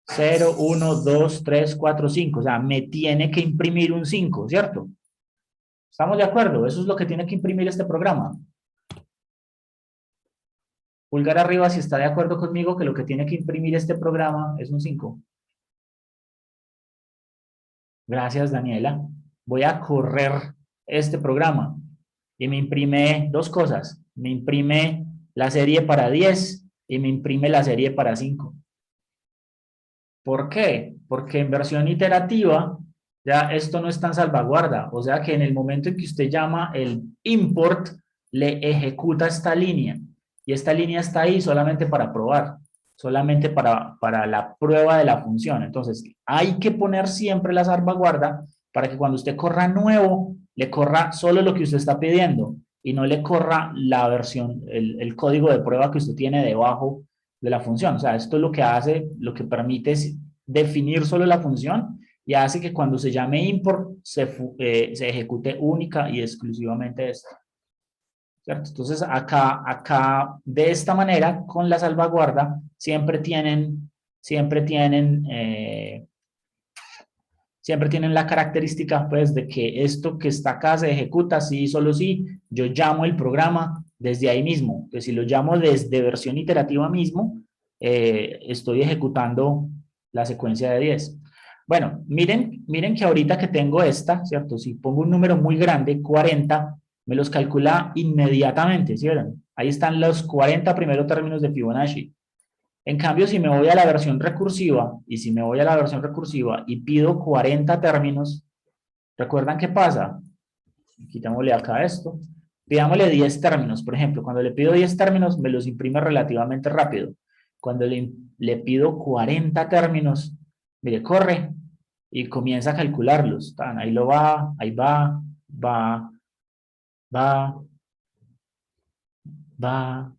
Speaker 1: 0, 1, 2, 3, 4, 5. O sea, me tiene que imprimir un 5, ¿cierto? ¿Estamos de acuerdo? Eso es lo que tiene que imprimir este programa. Pulgar arriba si está de acuerdo conmigo que lo que tiene que imprimir este programa es un 5. Gracias, Daniela. Voy a correr este programa y me imprime dos cosas. Me imprime la serie para 10 y me imprime la serie para 5. ¿Por qué? Porque en versión iterativa ya esto no está en salvaguarda. O sea que en el momento en que usted llama el import, le ejecuta esta línea. Y esta línea está ahí solamente para probar, solamente para la prueba de la función. Entonces, hay que poner siempre la salvaguarda para que cuando usted corra nuevo, le corra solo lo que usted está pidiendo y no le corra la versión, el código de prueba que usted tiene debajo de la función. O sea, esto es lo que hace, lo que permite es definir solo la función y hace que cuando se llame import se ejecute única y exclusivamente esto. ¿Cierto? Entonces, acá, de esta manera, con la salvaguarda, siempre tienen la característica, pues, de que esto que está acá se ejecuta sí y solo sí. Yo llamo el programa desde ahí mismo. Que si lo llamo desde versión iterativa mismo, estoy ejecutando la secuencia de 10. Bueno, miren que ahorita que tengo esta, ¿cierto? Si pongo un número muy grande, 40, me los calcula inmediatamente, ¿sí ven? Ahí están los 40 primeros términos de Fibonacci. En cambio, si me voy a la versión recursiva, y pido 40 términos, ¿recuerdan qué pasa? Quitémosle acá esto. Pidámosle 10 términos, por ejemplo. Cuando le pido 10 términos, me los imprime relativamente rápido. Cuando le pido 40 términos, mire, corre y comienza a calcularlos. Tan, ahí lo va, ahí va, va, va, va.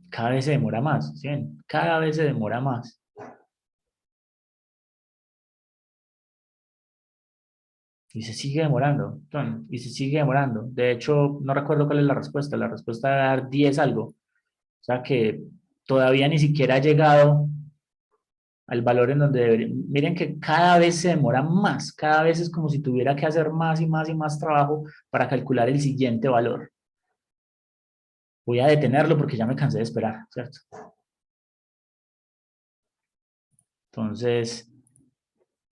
Speaker 1: Cada vez se demora más, ¿sí ven? Cada vez se demora más. Y se sigue demorando, y se sigue demorando. De hecho, no recuerdo cuál es la respuesta. La respuesta va a dar 10 algo. O sea que todavía ni siquiera ha llegado al valor en donde debería. Miren que cada vez se demora más. Cada vez es como si tuviera que hacer más y más y más trabajo para calcular el siguiente valor. Voy a detenerlo porque ya me cansé de esperar, ¿cierto? Entonces,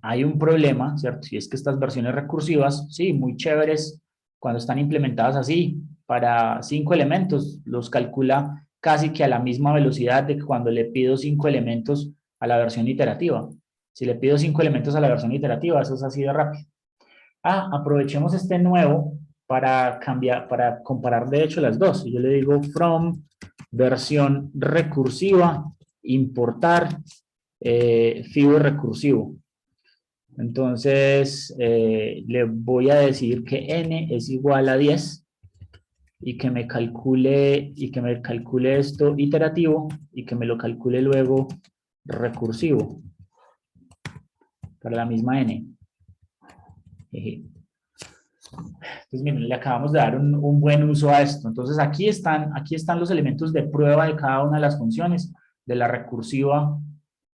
Speaker 1: hay un problema, ¿cierto? Y es que estas versiones recursivas, sí, muy chéveres cuando están implementadas así, para 5 elementos, los calcula casi que a la misma velocidad de que cuando le pido 5 elementos a la versión iterativa. Si le pido 5 elementos a la versión iterativa, eso es así de rápido. Aprovechemos este nuevo para cambiar, para comparar de hecho las dos. Yo le digo from versión recursiva, importar fibo recursivo. Entonces, le voy a decir que n es igual a 10 y que me calcule esto iterativo y que me lo calcule luego recursivo para la misma n. Entonces, miren, le acabamos de dar un buen uso a esto. Entonces, aquí están los elementos de prueba de cada una de las funciones, de la recursiva,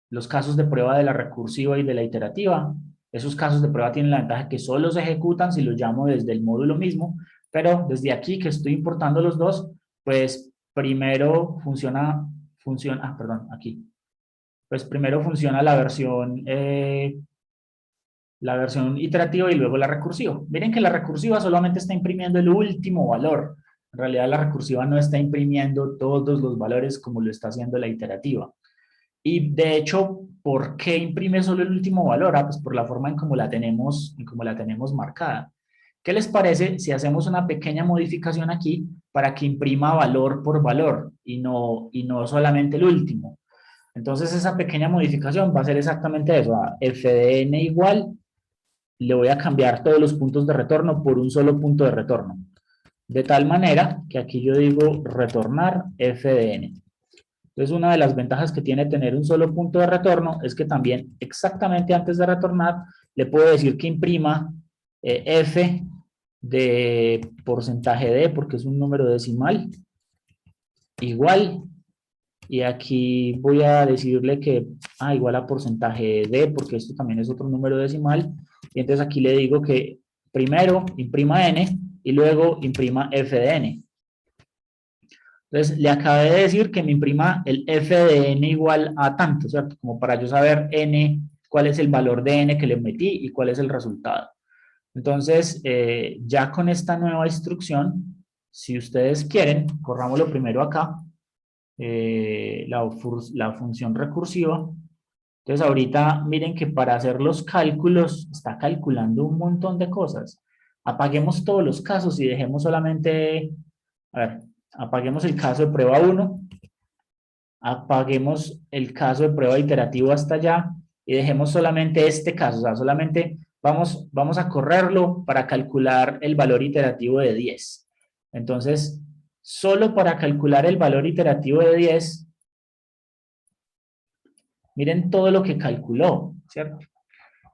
Speaker 1: los casos de prueba de la recursiva y de la iterativa. Esos casos de prueba tienen la ventaja que solo se ejecutan si los llamo desde el módulo mismo, pero desde aquí que estoy importando los dos, pues primero funciona aquí. Pues primero funciona la versión iterativa y luego la recursiva. Miren que la recursiva solamente está imprimiendo el último valor. En realidad la recursiva no está imprimiendo todos los valores como lo está haciendo la iterativa. Y de hecho, ¿por qué imprime solo el último valor? Pues por la forma en cómo la tenemos marcada. ¿Qué les parece si hacemos una pequeña modificación aquí para que imprima valor por valor y no solamente el último? Entonces esa pequeña modificación va a ser exactamente eso. F de n igual, le voy a cambiar todos los puntos de retorno por un solo punto de retorno. De tal manera que aquí yo digo retornar f de n. Entonces, una de las ventajas que tiene tener un solo punto de retorno es que también, exactamente antes de retornar, le puedo decir que imprima f de porcentaje d, porque es un número decimal, igual, y aquí voy a decirle que, igual a porcentaje d, porque esto también es otro número decimal, y entonces aquí le digo que primero imprima n, y luego imprima f de n. Entonces, le acabé de decir que me imprima el f de n igual a tanto, ¿cierto? Como para yo saber n, cuál es el valor de n que le metí y cuál es el resultado. Entonces, ya con esta nueva instrucción, si ustedes quieren, corrámoslo primero acá, la función recursiva. Entonces, ahorita miren que para hacer los cálculos, está calculando un montón de cosas. Apaguemos todos los casos y dejemos solamente, a ver, apaguemos el caso de prueba 1, apaguemos el caso de prueba iterativo hasta allá y dejemos solamente este caso, o sea, solamente vamos a correrlo para calcular el valor iterativo de 10. Entonces, solo para calcular el valor iterativo de 10, miren todo lo que calculó, ¿cierto?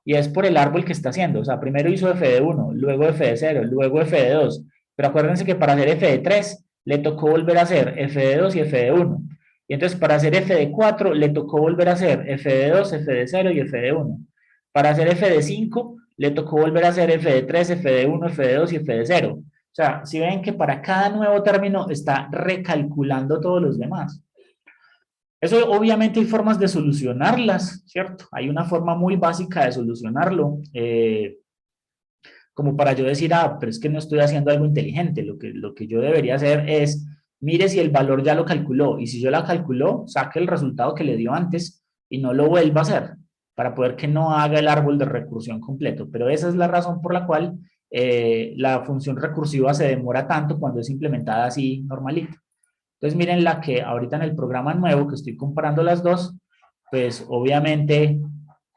Speaker 1: Y es por el árbol que está haciendo, o sea, primero hizo f de 1, luego f de 0, luego f de 2, pero acuérdense que para hacer f de 3 le tocó volver a hacer f de 2 y f de 1. Y entonces para hacer f de 4 le tocó volver a hacer f de 2, f de 0 y f de 1. Para hacer f de 5 le tocó volver a hacer f de 3, f de 1, f de 2 y f de 0. O sea, si ven que para cada nuevo término está recalculando todos los demás. Eso obviamente hay formas de solucionarlas, ¿cierto? Hay una forma muy básica de solucionarlo, como para yo decir, pero es que no estoy haciendo algo inteligente, lo que yo debería hacer es, mire si el valor ya lo calculó, y si yo la calculó, saque el resultado que le dio antes y no lo vuelva a hacer, para poder que no haga el árbol de recursión completo. Pero esa es la razón por la cual la función recursiva se demora tanto cuando es implementada así normalita. Entonces miren la que ahorita en el programa nuevo que estoy comparando las dos, pues obviamente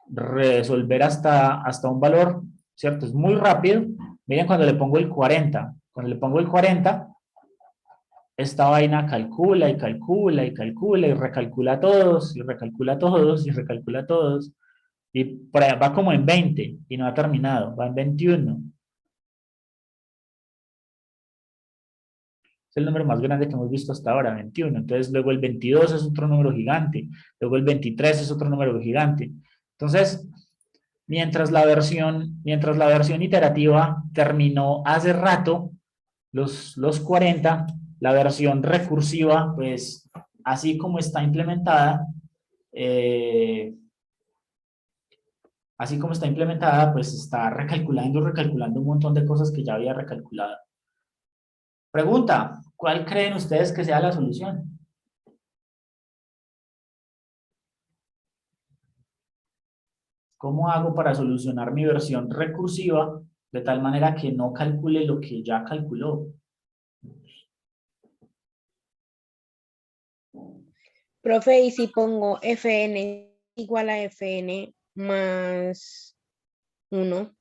Speaker 1: resolver hasta un valor, ¿cierto? Es muy rápido. Miren cuando le pongo el 40. Cuando le pongo el 40, esta vaina calcula y calcula y calcula y recalcula todos y recalcula todos y recalcula todos. Y por allá va como en 20 y no ha terminado, va en 21. Es el número más grande que hemos visto hasta ahora, 21. Entonces luego el 22 es otro número gigante, luego el 23 es otro número gigante. Entonces, mientras la versión iterativa terminó hace rato, los 40, la versión recursiva, pues así como está implementada, pues está recalculando un montón de cosas que ya había recalculado. Pregunta, ¿cuál creen ustedes que sea la solución? ¿Cómo hago para solucionar mi versión recursiva de tal manera que no calcule lo que ya calculó?
Speaker 2: Profe, y si pongo fn igual a fn más 1,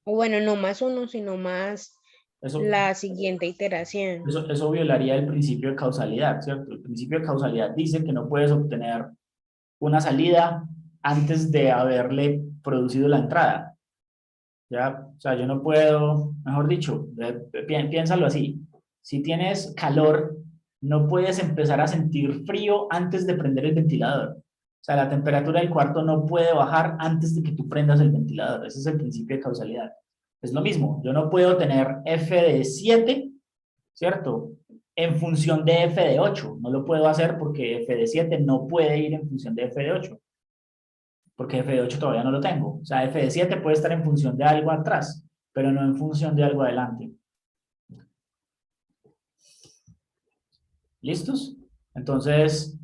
Speaker 2: o bueno, no más 1, sino más
Speaker 1: Eso,
Speaker 2: la siguiente iteración.
Speaker 1: eso violaría el principio de causalidad, ¿cierto? El principio de causalidad dice que no puedes obtener una salida antes de haberle producido la entrada. ¿Ya? O sea, yo no puedo, mejor dicho, piénsalo así. Si tienes calor, no puedes empezar a sentir frío antes de prender el ventilador. O sea, la temperatura del cuarto no puede bajar antes de que tú prendas el ventilador. Ese es el principio de causalidad. Es lo mismo, yo no puedo tener F de 7, ¿cierto? En función de F de 8. No lo puedo hacer porque F de 7 no puede ir en función de F de 8. Porque F de 8 todavía no lo tengo. O sea, F de 7 puede estar en función de algo atrás, pero no en función de algo adelante. ¿Listos? Entonces,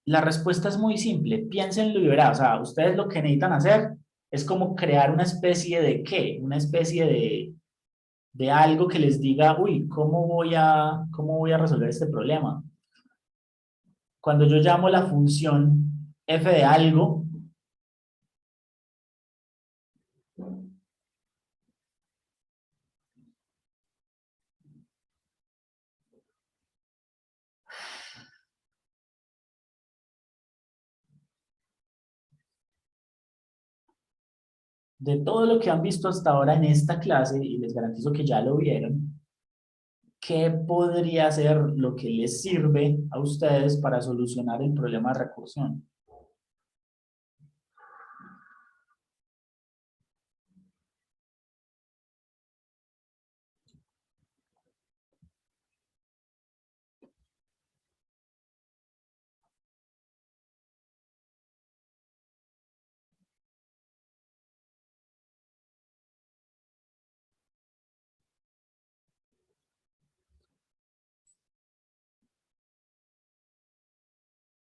Speaker 1: la respuesta es muy simple. Piénsenlo y verán. O sea, ustedes lo que necesitan hacer es como crear una especie de ¿qué? Una especie de algo que les diga, uy, ¿cómo voy a resolver este problema? Cuando yo llamo la función f de algo, de todo lo que han visto hasta ahora en esta clase, y les garantizo que ya lo vieron, ¿qué podría ser lo que les sirve a ustedes para solucionar el problema de recursión?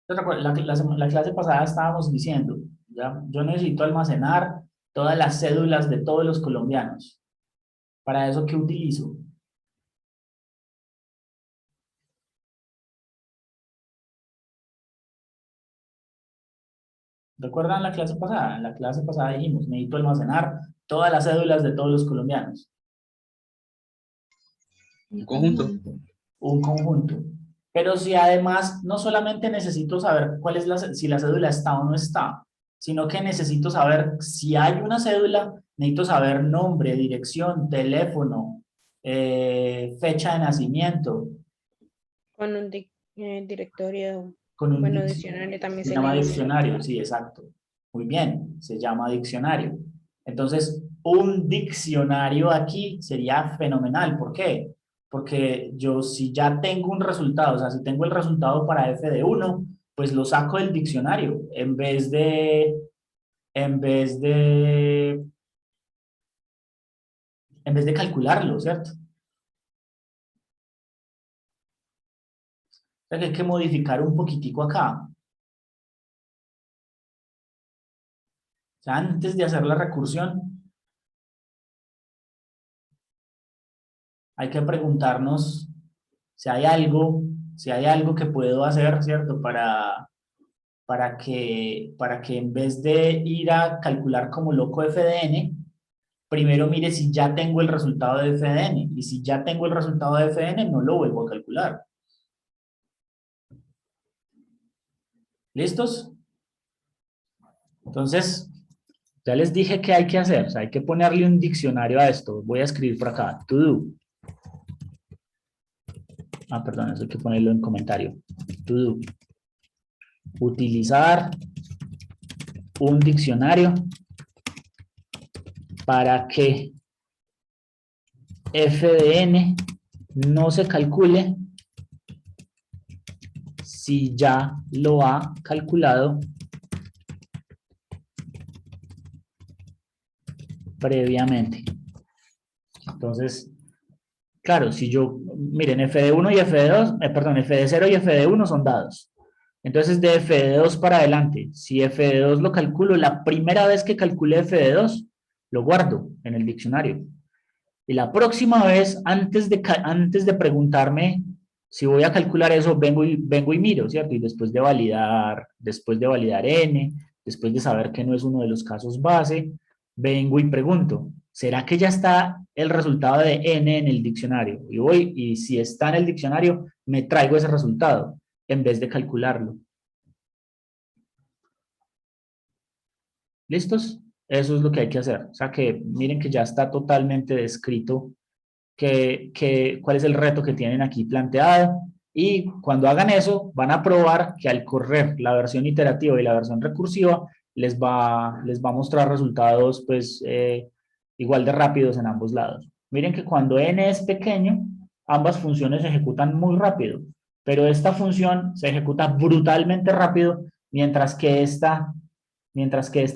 Speaker 1: La clase pasada estábamos diciendo, ¿ya? Yo necesito almacenar todas las cédulas de todos los colombianos. ¿Para eso qué utilizo? ¿Recuerdan la clase pasada? En la clase pasada dijimos, necesito almacenar todas las cédulas de todos los colombianos.
Speaker 6: Un conjunto.
Speaker 1: Un conjunto. Pero si además no solamente necesito saber cuál es si la cédula está o no está, sino que necesito saber si hay una cédula, necesito saber nombre, dirección, teléfono, fecha de nacimiento.
Speaker 2: Con un directorio,
Speaker 1: Con un
Speaker 2: bueno, diccionario también
Speaker 1: se
Speaker 2: se
Speaker 1: llama
Speaker 2: le dice.
Speaker 1: diccionario, sí, exacto. Muy bien, se llama diccionario. Entonces, un diccionario aquí sería fenomenal. ¿Por qué? Porque yo si ya tengo un resultado, o sea, si tengo el resultado para f de 1, pues lo saco del diccionario en vez de, en vez de calcularlo, ¿cierto? O sea, que hay que modificar un poquitico acá. O sea, antes de hacer la recursión, hay que preguntarnos si hay algo que puedo hacer, ¿cierto? para que en vez de ir a calcular como loco f de n, primero mire si ya tengo el resultado de f de n. Y si ya tengo el resultado de f de n, no lo vuelvo a calcular. ¿Listos? Entonces, ya les dije qué hay que hacer. O sea, hay que ponerle un diccionario a esto. Voy a escribir por acá. To do. Ah, perdón, eso hay que ponerlo en comentario. To do. Utilizar un diccionario para que f de n no se calcule si ya lo ha calculado previamente. Entonces, claro, si yo, miren, f de 1 y f de 2, perdón, f de 0 y f de 1 son dados. Entonces, de f de 2 para adelante, si f de 2 lo calculo, la primera vez que calcule f de 2, lo guardo en el diccionario. Y la próxima vez, antes de preguntarme si voy a calcular eso, vengo y miro, ¿cierto? Y después de validar n, después de saber que no es uno de los casos base, vengo y pregunto, ¿será que ya está el resultado de n en el diccionario? Y voy, y si está en el diccionario, me traigo ese resultado, en vez de calcularlo. ¿Listos? Eso es lo que hay que hacer. O sea que miren que ya está totalmente descrito cuál es el reto que tienen aquí planteado. Y cuando hagan eso, van a probar que al correr la versión iterativa y la versión recursiva, les va a mostrar resultados pues igual de rápidos en ambos lados. Miren que cuando n es pequeño, ambas funciones se ejecutan muy rápido, pero esta función se ejecuta brutalmente rápido, mientras que esta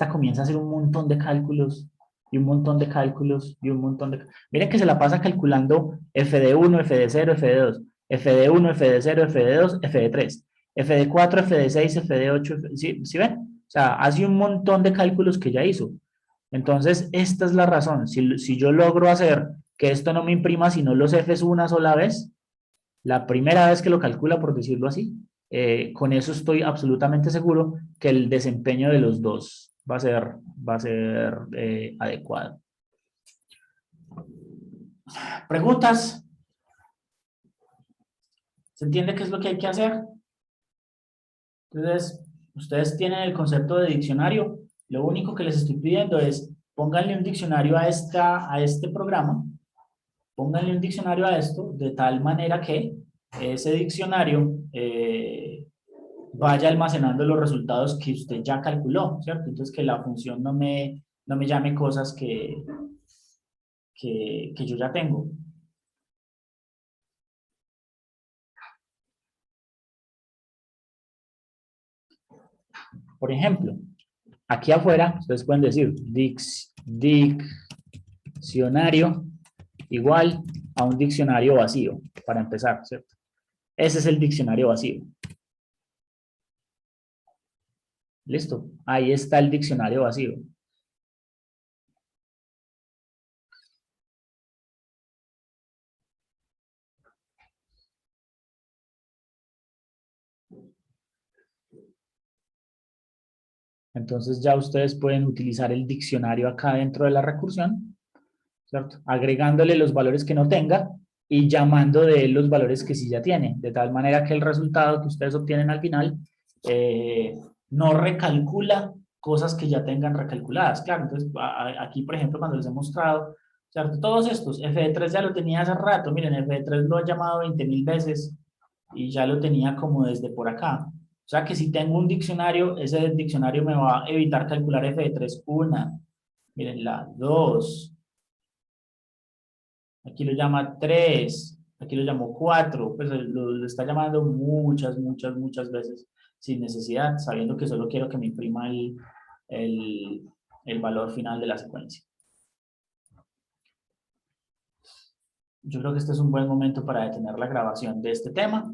Speaker 1: comienza a hacer un montón de cálculos y un montón de cálculos y un montón de... Miren que se la pasa calculando f de 1, f de 0, f de 2, f de 1, f de 0, f de 2, f de 3, f de 4, f de 6, f de 8, ¿sí ven? O sea, hace un montón de cálculos que ya hizo. Entonces, esta es la razón. Si yo logro hacer que esto no me imprima sino los f's una sola vez, la primera vez que lo calcula, por decirlo así, con eso estoy absolutamente seguro que el desempeño de los dos va a ser adecuado. ¿Preguntas? ¿Se entiende qué es lo que hay que hacer? Entonces, ustedes tienen el concepto de diccionario. Lo único que les estoy pidiendo es pónganle un diccionario a este programa, pónganle un diccionario a esto, de tal manera que ese diccionario vaya almacenando los resultados que usted ya calculó, ¿cierto? Entonces, que la función no me llame cosas que yo ya tengo. Por ejemplo, aquí afuera, ustedes pueden decir diccionario igual a un diccionario vacío, para empezar, ¿cierto? Ese es el diccionario vacío. Listo, ahí está el diccionario vacío. Entonces ya ustedes pueden utilizar el diccionario acá dentro de la recursión, ¿cierto? Agregándole los valores que no tenga y llamando de él los valores que sí ya tiene, de tal manera que el resultado que ustedes obtienen al final no recalcula cosas que ya tengan recalculadas. Claro, entonces aquí, por ejemplo, cuando les he mostrado, ¿cierto? Todos estos, f de 3 ya lo tenía hace rato, miren, f de 3 lo he llamado 20.000 veces y ya lo tenía como desde por acá. O sea que si tengo un diccionario, ese diccionario me va a evitar calcular f de 3 una, miren la 2, aquí lo llama 3, aquí lo llamó 4, pues lo está llamando muchas veces sin necesidad, sabiendo que solo quiero que me imprima el valor final de la secuencia. Yo creo que este es un buen momento para detener la grabación de este tema.